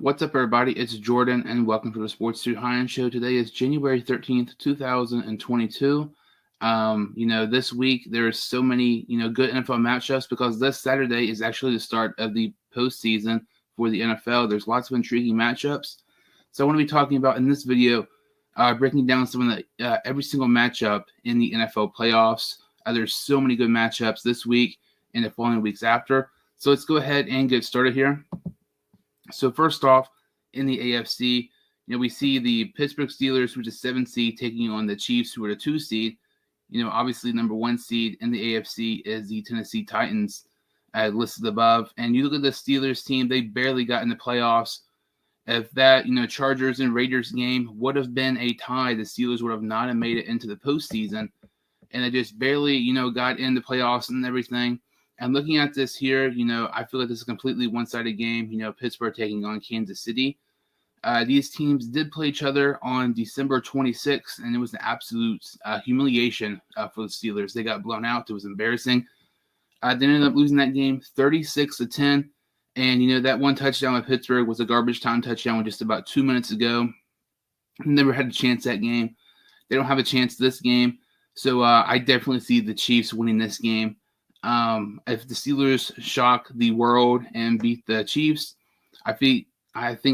What's up, everybody? It's Jordan, and welcome to the Sports Suit High Show. Today is January 13th, 2022. This week there's so many, good NFL matchups because this Saturday is actually the start of the postseason for the NFL. There's lots of intriguing matchups. So I want to be talking about in this video, breaking down some of the every single matchup in the NFL playoffs. There's so many good matchups this week and the following weeks after. So let's go ahead and get started here. So first off, in the AFC, we see the Pittsburgh Steelers, which is 7 seed, taking on the Chiefs, who are the 2 seed. Obviously number 1 seed in the AFC is the Tennessee Titans, listed above. And you look at the Steelers team; they barely got in the playoffs. If that Chargers and Raiders game would have been a tie, the Steelers would have not have made it into the postseason, and they just barely got in the playoffs and everything. And looking at this here, I feel like this is a completely one-sided game. Pittsburgh taking on Kansas City. These teams did play each other on December 26th, and it was an absolute humiliation for the Steelers. They got blown out. It was embarrassing. They ended up losing that game 36-10. And, that one touchdown by Pittsburgh was a garbage time touchdown just about 2 minutes ago. Never had a chance that game. They don't have a chance this game. So I definitely see the Chiefs winning this game. If the Steelers shock the world and beat the Chiefs, I think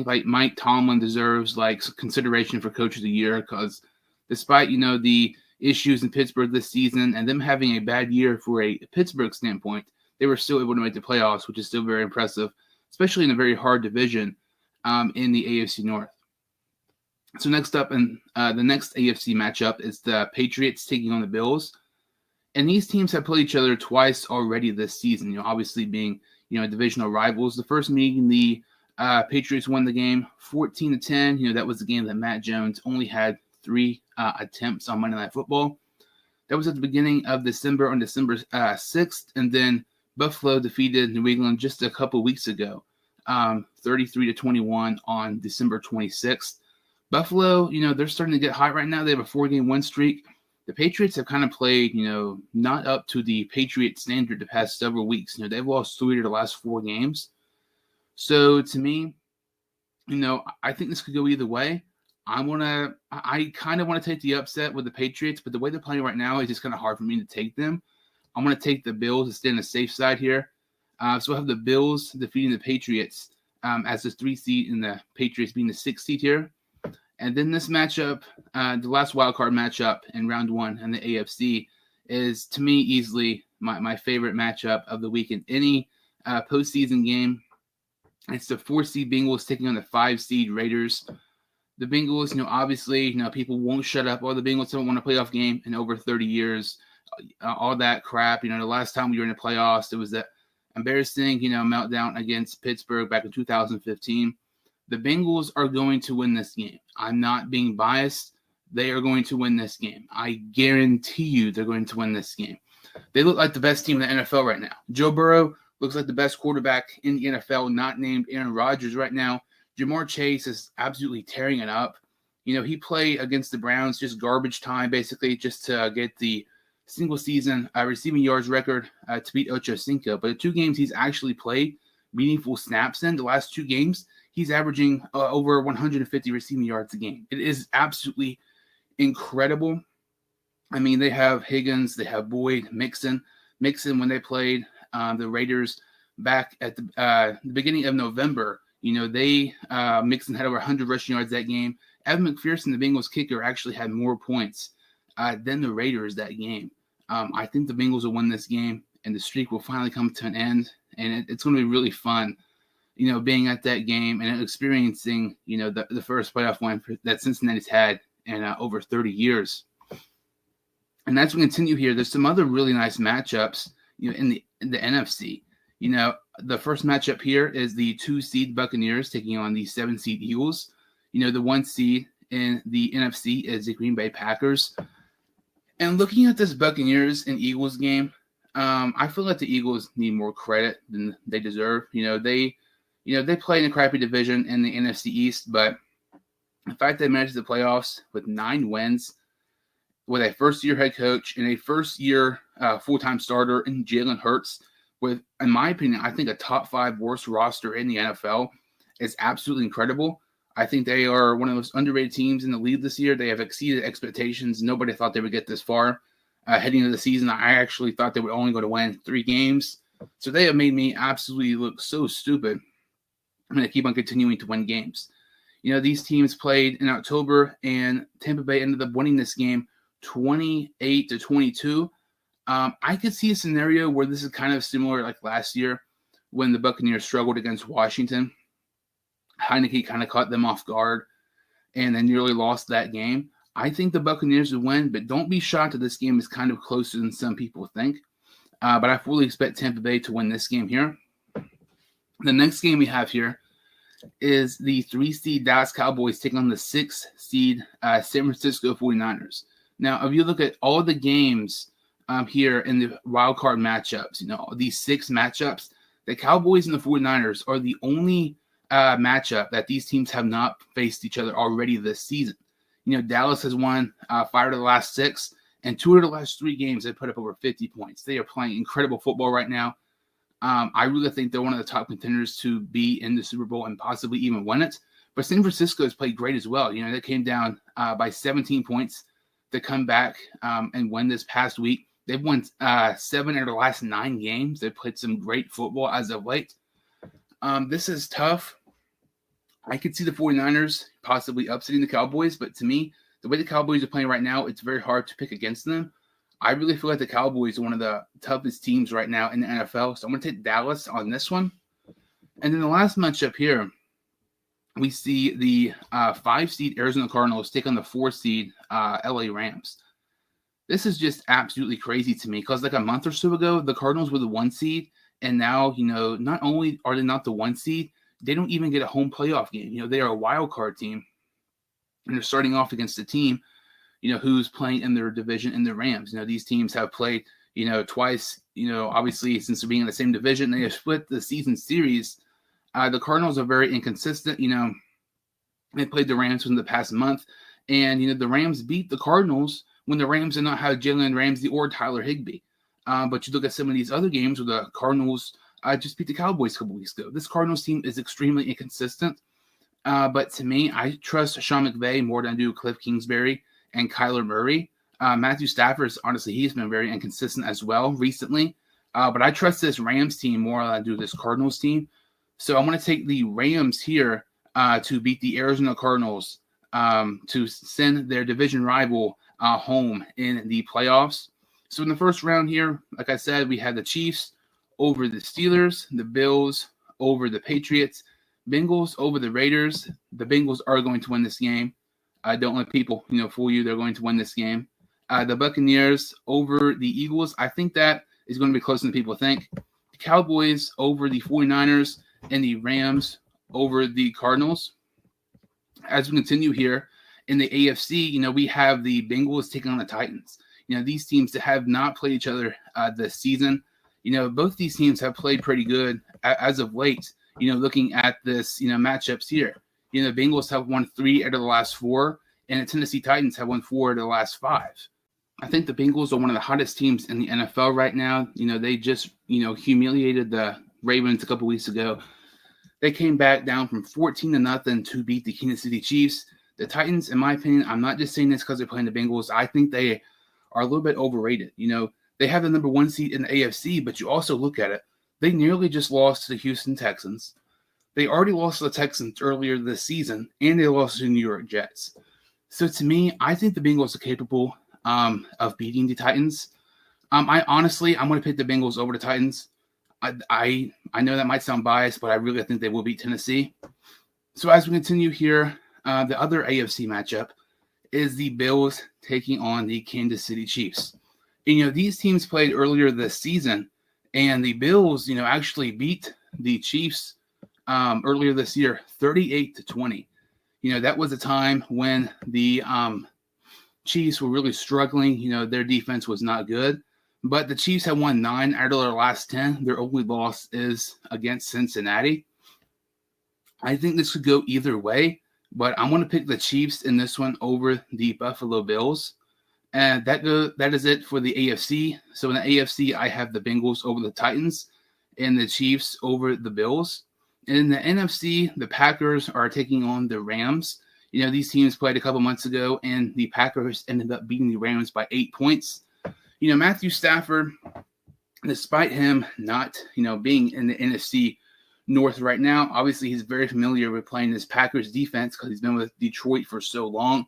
like Mike Tomlin deserves like consideration for Coach of the Year, because despite the issues in Pittsburgh this season and them having a bad year for a Pittsburgh standpoint, they were still able to make the playoffs, which is still very impressive, especially in a very hard division in the AFC North. So next up, in the next AFC matchup is the Patriots taking on the Bills. And these teams have played each other twice already this season, obviously being, divisional rivals. The first meeting, the Patriots won the game 14-10. That was the game that Matt Jones only had 3 attempts on Monday Night Football. That was at the beginning of December, on December 6th. And then Buffalo defeated New England just a couple weeks ago, 33-21 on December 26th. Buffalo, they're starting to get hot right now. They have a 4-game win streak. The Patriots have kind of played, not up to the Patriot standard the past several weeks. They've lost 3 of the last 4 games. So to me, I think this could go either way. I kind of want to take the upset with the Patriots, but the way they're playing right now is just kind of hard for me to take them. I'm going to take the Bills and stay on the safe side here. So I have the Bills defeating the Patriots as the 3 seed, and the Patriots being the 6 seed here. And then this matchup, the last wildcard matchup in round 1 in the AFC, is to me easily my favorite matchup of the week in any postseason game. It's the 4 seed Bengals taking on the 5 seed Raiders. The Bengals, obviously, people won't shut up. The Bengals haven't won a playoff game in over 30 years. All that crap. The last time we were in the playoffs, it was that embarrassing, meltdown against Pittsburgh back in 2015. The Bengals are going to win this game. I'm not being biased. They are going to win this game. I guarantee you they're going to win this game. They look like the best team in the NFL right now. Joe Burrow looks like the best quarterback in the NFL, not named Aaron Rodgers right now. Jamar Chase is absolutely tearing it up. He played against the Browns, just garbage time, basically, just to get the single season receiving yards record to beat Ocho Cinco. But the 2 games he's actually played meaningful snaps in, the last 2 games, he's averaging over 150 receiving yards a game. It is absolutely incredible. I mean, they have Higgins, they have Boyd, Mixon, when they played the Raiders back at the beginning of November, Mixon had over 100 rushing yards that game. Evan McPherson, the Bengals kicker, actually had more points than the Raiders that game. I think the Bengals will win this game, and the streak will finally come to an end, and it's going to be really fun, being at that game and experiencing, the first playoff win that Cincinnati's had in over 30 years. And as we continue here, there's some other really nice matchups, in the NFC. The first matchup here is the 2 seed Buccaneers taking on the 7 seed Eagles. The 1 seed in the NFC is the Green Bay Packers. And looking at this Buccaneers and Eagles game, I feel like the Eagles need more credit than they deserve. They play in a crappy division in the NFC East, but the fact they managed the playoffs with 9 wins, with a first-year head coach and a first-year full-time starter in Jalen Hurts, with, in my opinion, I think a top 5 worst roster in the NFL, is absolutely incredible. I think they are one of the most underrated teams in the league this year. They have exceeded expectations. Nobody thought they would get this far. Heading into the season, I actually thought they would only go to win 3 games. So they have made me absolutely look so stupid. I'm going to keep on continuing to win games. These teams played in October, and Tampa Bay ended up winning this game 28-22. I could see a scenario where this is kind of similar like last year when the Buccaneers struggled against Washington. Heineke kind of caught them off guard and then nearly lost that game. I think the Buccaneers would win, but don't be shocked that this game is kind of closer than some people think. But I fully expect Tampa Bay to win this game here. The next game we have here is the 3-seed Dallas Cowboys taking on the 6-seed San Francisco 49ers. Now, if you look at all the games here in the wild card matchups, these 6 matchups, the Cowboys and the 49ers are the only matchup that these teams have not faced each other already this season. Dallas has won 5 of the last 6, and 2 of the last 3 games they put up over 50 points. They are playing incredible football right now. I really think they're one of the top contenders to be in the Super Bowl and possibly even win it. But San Francisco has played great as well. They came down by 17 points to come back and win this past week. They've won 7 of the last 9 games. They've played some great football as of late. This is tough. I could see the 49ers possibly upsetting the Cowboys, but to me, the way the Cowboys are playing right now, it's very hard to pick against them. I really feel like the Cowboys are one of the toughest teams right now in the NFL, so I'm going to take Dallas on this one. And then the last matchup here, we see the 5-seed Arizona Cardinals take on the 4-seed LA Rams. This is just absolutely crazy to me because like a month or so ago, the Cardinals were the 1 seed, and now, not only are they not the 1 seed, they don't even get a home playoff game. They are a wild card team, and they're starting off against a team, who's playing in their division in the Rams. These teams have played, twice, obviously since they're being in the same division. They have split the season series. The Cardinals are very inconsistent. They played the Rams within the past month, and, the Rams beat the Cardinals when the Rams did not have Jalen Ramsey or Tyler Higbee. But you look at some of these other games where the Cardinals just beat the Cowboys a couple weeks ago. This Cardinals team is extremely inconsistent. But to me, I trust Sean McVay more than I do Cliff Kingsbury and Kyler Murray. Matthew Stafford, honestly, he's been very inconsistent as well recently. But I trust this Rams team more than I do this Cardinals team. So I'm going to take the Rams here to beat the Arizona Cardinals to send their division rival home in the playoffs. So in the first round here, like I said, we had the Chiefs over the Steelers, the Bills over the Patriots, Bengals over the Raiders. The Bengals are going to win this game. Don't let people, fool you. They're going to win this game. The Buccaneers over the Eagles. I think that is going to be closer than people think. The Cowboys over the 49ers and the Rams over the Cardinals. As we continue here in the AFC, we have the Bengals taking on the Titans. These teams that have not played each other this season. Both these teams have played pretty good as of late. Looking at this, matchups here. The Bengals have won 3 out of the last 4, and the Tennessee Titans have won 4 out of the last 5. I think the Bengals are one of the hottest teams in the NFL right now. They just, humiliated the Ravens a couple weeks ago. They came back down from 14-0 to beat the Kansas City Chiefs. The Titans, in my opinion, I'm not just saying this because they're playing the Bengals. I think they are a little bit overrated. They have the number 1 seed in the AFC, but you also look at it. They nearly just lost to the Houston Texans. They already lost to the Texans earlier this season, and they lost to the New York Jets. So to me, I think the Bengals are capable of beating the Titans. I'm going to pick the Bengals over the Titans. I know that might sound biased, but I really think they will beat Tennessee. So as we continue here, the other AFC matchup is the Bills taking on the Kansas City Chiefs. And, these teams played earlier this season, and the Bills, actually beat the Chiefs earlier this year, 38-20. That was a time when the Chiefs were really struggling. Their defense was not good. But the Chiefs have won 9 out of their last 10. Their only loss is against Cincinnati. I think this could go either way, but I'm going to pick the Chiefs in this one over the Buffalo Bills. And that is it for the AFC. So in the AFC, I have the Bengals over the Titans and the Chiefs over the Bills. In the NFC, the Packers are taking on the Rams. These teams played a couple months ago, and the Packers ended up beating the Rams by 8 points. Matthew Stafford, despite him not, being in the NFC North right now, obviously he's very familiar with playing this Packers defense because he's been with Detroit for so long.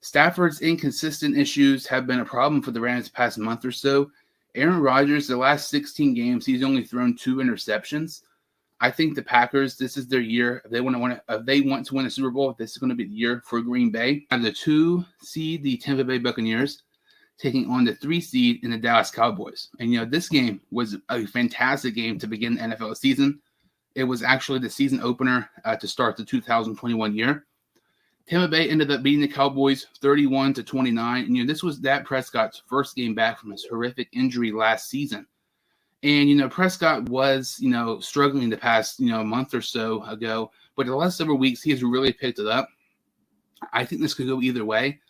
Stafford's inconsistent issues have been a problem for the Rams the past month or so. Aaron Rodgers, the last 16 games, he's only thrown 2 interceptions. I think the Packers, this is their year. If they want to win a Super Bowl, this is going to be the year for Green Bay. Out of the 2 seed, the Tampa Bay Buccaneers, taking on the 3 seed in the Dallas Cowboys. And, this game was a fantastic game to begin the NFL season. It was actually the season opener to start the 2021 year. Tampa Bay ended up beating the Cowboys 31-29. And, this was Dak Prescott's first game back from his horrific injury last season. And, Prescott was, struggling the past, month or so ago. But the last several weeks, he has really picked it up. I think this could go either way.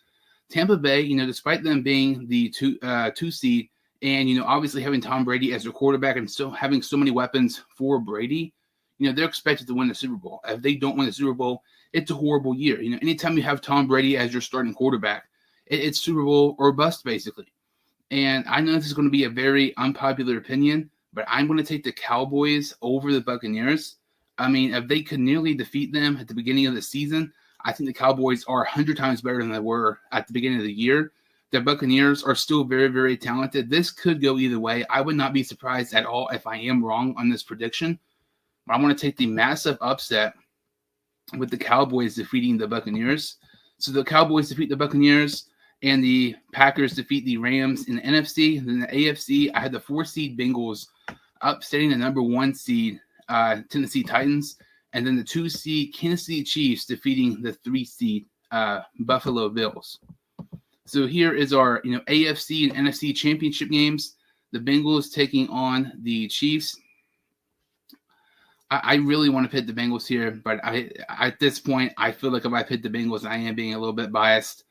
Tampa Bay, despite them being the 2 seed and, obviously having Tom Brady as their quarterback and still having so many weapons for Brady, they're expected to win the Super Bowl. If they don't win the Super Bowl, it's a horrible year. Anytime you have Tom Brady as your starting quarterback, it's Super Bowl or bust, basically. And I know this is going to be a very unpopular opinion, but I'm going to take the Cowboys over the Buccaneers. I mean, if they could nearly defeat them at the beginning of the season, I think the Cowboys are 100 times better than they were at the beginning of the year. The Buccaneers are still very, very talented. This could go either way. I would not be surprised at all if I am wrong on this prediction. But I want to take the massive upset with the Cowboys defeating the Buccaneers. So the Cowboys defeat the Buccaneers, and the Packers defeat the Rams in the NFC. And then the AFC, I had the 4 seed Bengals upsetting the number 1 seed Tennessee Titans, and then the 2 seed Kansas City Chiefs defeating the 3 seed Buffalo Bills. So here is our AFC and NFC championship games. The Bengals taking on the Chiefs. I really want to pick the Bengals here, but at this point, I feel like if I pick the Bengals, I am being a little bit biased.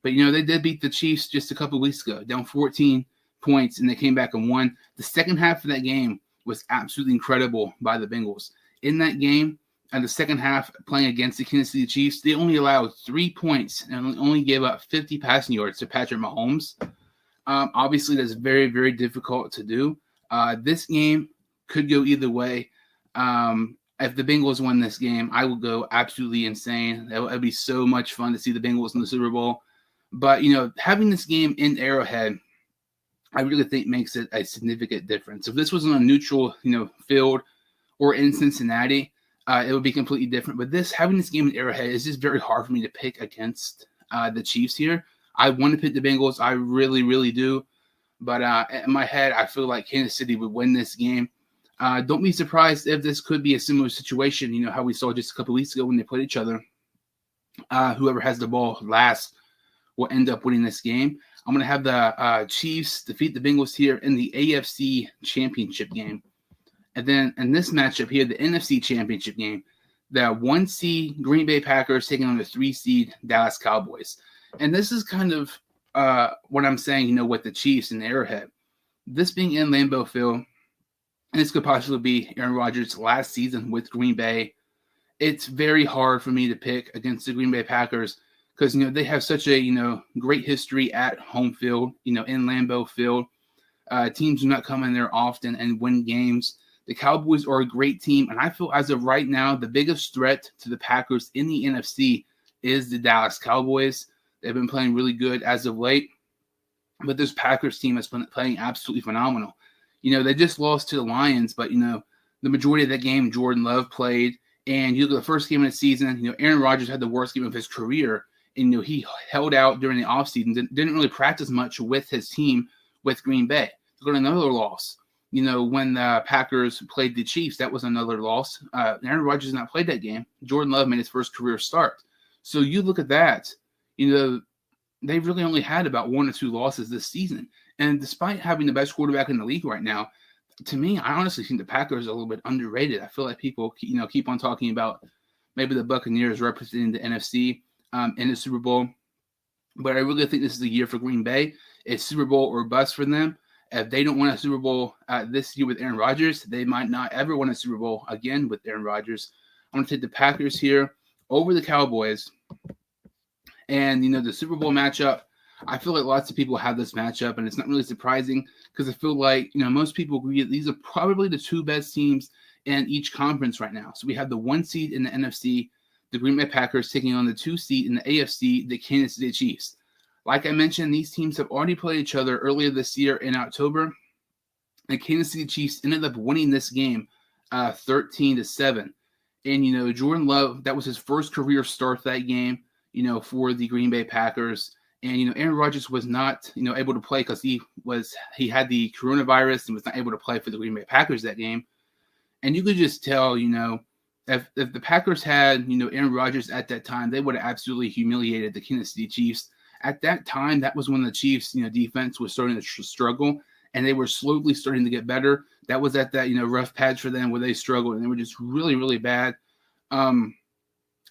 But, they did beat the Chiefs just a couple of weeks ago, down 14 points, and they came back and won. The second half of that game was absolutely incredible by the Bengals. In that game, in the second half, playing against the Kansas City Chiefs, they only allowed 3 points and only gave up 50 passing yards to Patrick Mahomes. Obviously, that's very, very difficult to do. This game could go either way. If the Bengals win this game, I will go absolutely insane. It would be so much fun to see the Bengals in the Super Bowl. But, having this game in Arrowhead, I really think makes it a significant difference. If this was on a neutral, field or in Cincinnati, it would be completely different. But having this game in Arrowhead is just very hard for me to pick against the Chiefs here. I want to pick the Bengals. I really, really do. But in my head, I feel like Kansas City would win this game. Don't be surprised if this could be a similar situation, how we saw just a couple weeks ago when they played each other. Whoever has the ball last will end up winning this game. I'm going to have the Chiefs defeat the Bengals here in the AFC Championship game. And then in this matchup here, the NFC Championship game, the 1 seed Green Bay Packers taking on the 3 seed Dallas Cowboys. And this is kind of what I'm saying, with the Chiefs in the Arrowhead. This being in Lambeau Field, and this could possibly be Aaron Rodgers' last season with Green Bay. It's very hard for me to pick against the Green Bay Packers because, they have such a, great history at home field, in Lambeau Field. Teams do not come in there often and win games. The Cowboys are a great team, and I feel as of right now, the biggest threat to the Packers in the NFC is the Dallas Cowboys. They've been playing really good as of late, but this Packers team has been playing absolutely phenomenal. They just lost to the Lions, but, the majority of that game, Jordan Love played. And you look at the first game of the season, Aaron Rodgers had the worst game of his career. And, he held out during the offseason, didn't really practice much with his team with Green Bay. They got another loss. When the Packers played the Chiefs, that was another loss. Aaron Rodgers has not played that game. Jordan Love made his first career start. So you look at that, they've really only had about 1 or 2 losses this season. And despite having the best quarterback in the league right now, to me, I honestly think the Packers are a little bit underrated. I feel like people, keep on talking about maybe the Buccaneers representing the NFC in the Super Bowl. But I really think this is the year for Green Bay. It's Super Bowl or bust for them. if they don't win a Super Bowl this year with Aaron Rodgers, they might not ever win a Super Bowl again with Aaron Rodgers. I'm going to take the Packers here over the Cowboys. And, the Super Bowl matchup, I feel like lots of people have this matchup, and it's not really surprising because I feel like, most people agree that these are probably the two best teams in each conference right now. So we have the 1 seed in the NFC, the Green Bay Packers, taking on the 2 seed in the AFC, the Kansas City Chiefs. Like I mentioned, these teams have already played each other earlier this year in October. The Kansas City Chiefs ended up winning this game 13-7. And, Jordan Love, that was his first career start that game, for the Green Bay Packers. And, Aaron Rodgers was not, able to play because he had the coronavirus and was not able to play for the Green Bay Packers that game. And you could just tell, if the Packers had, Aaron Rodgers at that time, they would have absolutely humiliated the Kansas City Chiefs. At that time, that was when the Chiefs, defense was starting to struggle, and they were slowly starting to get better. That was at that, rough patch for them where they struggled, and they were just really, really bad.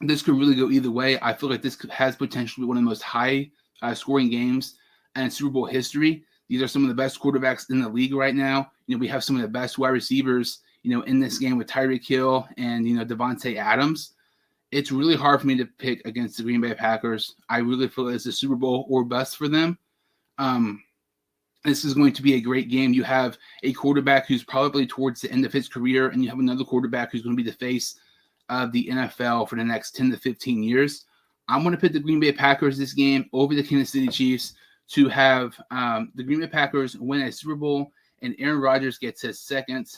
This could really go either way. I feel like this has potentially one of the most high scoring games in Super Bowl history. These are some of the best quarterbacks in the league right now. We have some of the best wide receivers, in this game with Tyreek Hill and, Devontae Adams. It's really hard for me to pick against the Green Bay Packers. I really feel it's a Super Bowl or bust for them. This is going to be a great game. You have a quarterback who's probably towards the end of his career, and you have another quarterback who's going to be the face of the NFL for the next 10 to 15 years. I'm going to pick the Green Bay Packers this game over the Kansas City Chiefs to have the Green Bay Packers win a Super Bowl, and Aaron Rodgers gets his second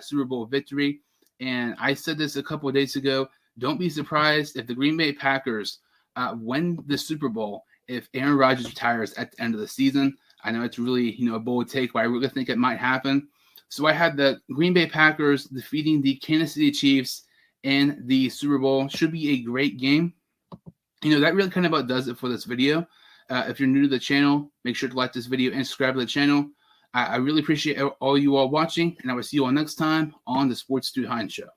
Super Bowl victory. And I said this a couple of days ago. Don't be surprised if the Green Bay Packers win the Super Bowl if Aaron Rodgers retires at the end of the season. I know it's really, a bold take, but I really think it might happen. So I had the Green Bay Packers defeating the Kansas City Chiefs in the Super Bowl. Should be a great game. That really kind of about does it for this video. If you're new to the channel, make sure to like this video and subscribe to the channel. I really appreciate all you all watching, and I will see you all next time on the Sports Dude Hines Show.